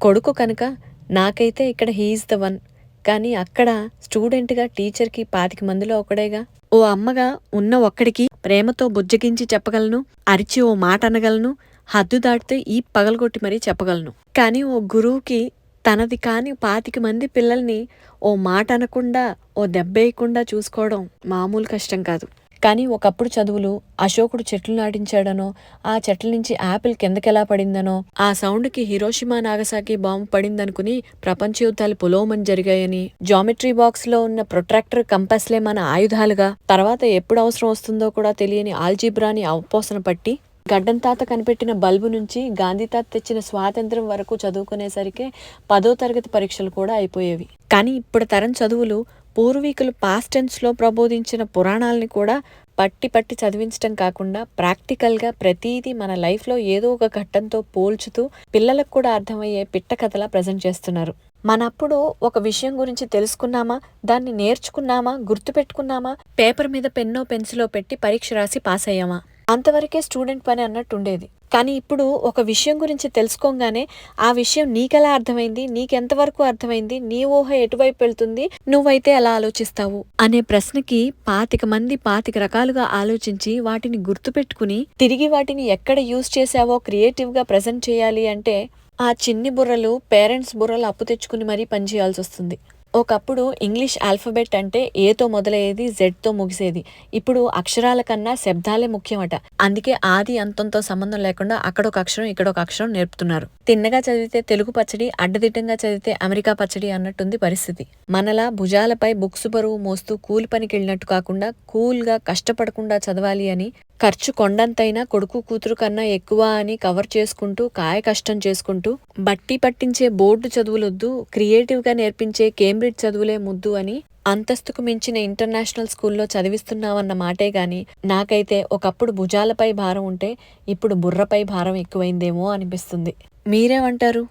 కొడుకు కనుక నాకైతే ఇక్కడ హీ ఈజ్ ద వన్. కానీ అక్కడ స్టూడెంట్‌గా టీచర్‌కి 25 మందిలో ఒకడేగా. ఓ అమ్మగా ఉన్న ఒక్కడికి ప్రేమతో బుజ్జగించి చెప్పగలను. అరిచి ఓ మాట అనగలను. హద్దు దాటితే ఈప్ పగలగొట్టి మరీ చెప్పగలను. కానీ ఓ గురువుకి తనది కాని 25 మంది పిల్లల్ని ఓ మాట అనకుండా, ఓ దెబ్బేయకుండా చూసుకోవడం మామూలు కష్టం కాదు. కానీ ఒకప్పుడు చదువులు అశోకుడు చెట్లు నాటించాడనో, ఆ చెట్ల నుంచి యాపిల్ కిందకెలా పడిందనో, ఆ సౌండ్‌కి హిరోషిమా నాగసాకి బాంబు పడిందనుకుని ప్రపంచ యుద్ధాలు పొలోమని జరిగాయని, జామెట్రీ బాక్స్‌లో ఉన్న ప్రొట్రాక్టర్, కంపాస్‌లే మన ఆయుధాలుగా, తర్వాత ఎప్పుడు అవసరం వస్తుందో కూడా తెలియని ఆల్జీబ్రాని అవపోసన పట్టి, గడ్డం తాత కనిపెట్టిన బల్బు నుంచి గాంధీ తాత తెచ్చిన స్వాతంత్ర్యం వరకు చదువుకునేసరికే 10వ తరగతి పరీక్షలు కూడా అయిపోయేవి. కానీ ఇప్పుడు తరం చదువులు పూర్వీకులు పాస్ట్ టెన్స్‌లో ప్రబోధించిన పురాణాలని కూడా పట్టి పట్టి చదివించటం కాకుండా ప్రాక్టికల్‌గా ప్రతీదీ మన లైఫ్‌లో ఏదో ఒక ఘట్టంతో పోల్చుతూ పిల్లలకు కూడా అర్థమయ్యే పిట్ట కథలా ప్రజెంట్ చేస్తున్నారు. మనప్పుడు ఒక విషయం గురించి తెలుసుకున్నామా, దాన్ని నేర్చుకున్నామా, గుర్తుపెట్టుకున్నామా, పేపర్ మీద పెన్నో పెన్సిలో పెట్టి పరీక్ష రాసి పాస్ అయ్యామా, అంతవరకే స్టూడెంట్ పని అన్నట్టుండేది. కానీ ఇప్పుడు ఒక విషయం గురించి తెలుసుకోగానే ఆ విషయం నీకెలా అర్థమైంది, నీకెంతవరకు అర్థమైంది, నీ ఊహ ఎటువైపు వెళ్తుంది, నువ్వైతే ఎలా ఆలోచిస్తావు అనే ప్రశ్నకి 25 మంది 25 రకాలుగా ఆలోచించి వాటిని గుర్తుపెట్టుకుని తిరిగి వాటిని ఎక్కడ యూజ్ చేసావో క్రియేటివ్గా ప్రజెంట్ చేయాలి అంటే ఆ చిన్ని బుర్రలు పేరెంట్స్ బుర్రలు అప్పు తెచ్చుకుని మరీ పనిచేయాల్సి వస్తుంది. ఒకప్పుడు ఇంగ్లీష్ ఆల్ఫబెట్ అంటే ఏతో మొదలయ్యేది, జెడ్తో ముగిసేది. ఇప్పుడు అక్షరాల కన్నా శబ్దాలే ముఖ్యమట. అందుకే ఆది అంతంతో సంబంధం లేకుండా అక్కడొక అక్షరం ఇక్కడొక అక్షరం నేర్పుతున్నారు. తిన్నగా చదివితే తెలుగు పచ్చడి, అడ్డదిడ్డంగా చదివితే అమెరికా పచ్చడి అన్నట్టుంది పరిస్థితి. మనలా భుజాలపై బుక్స్ బరువు మోస్తూ కూలి పనికి వెళ్ళినట్టు కాకుండా కూల్గా కష్టపడకుండా చదవాలి అని, ఖర్చు కొండంతైనా కొడుకు కూతురు కన్నా ఎక్కువ అని కవర్ చేసుకుంటూ కాయ కష్టం చేసుకుంటూ బట్టి పట్టించే బోర్డు చదువులొద్దు, క్రియేటివ్గా నేర్పించే కేంబ్రిడ్జ్ చదువులే ముద్దు అని అంతస్తుకు మించిన ఇంటర్నేషనల్ స్కూల్లో చదివిస్తున్నామన్న మాటే గాని నాకైతే ఒకప్పుడు భుజాలపై భారం ఉంటే ఇప్పుడు బుర్రపై భారం ఎక్కువైందేమో అనిపిస్తుంది. మీరేమంటారు?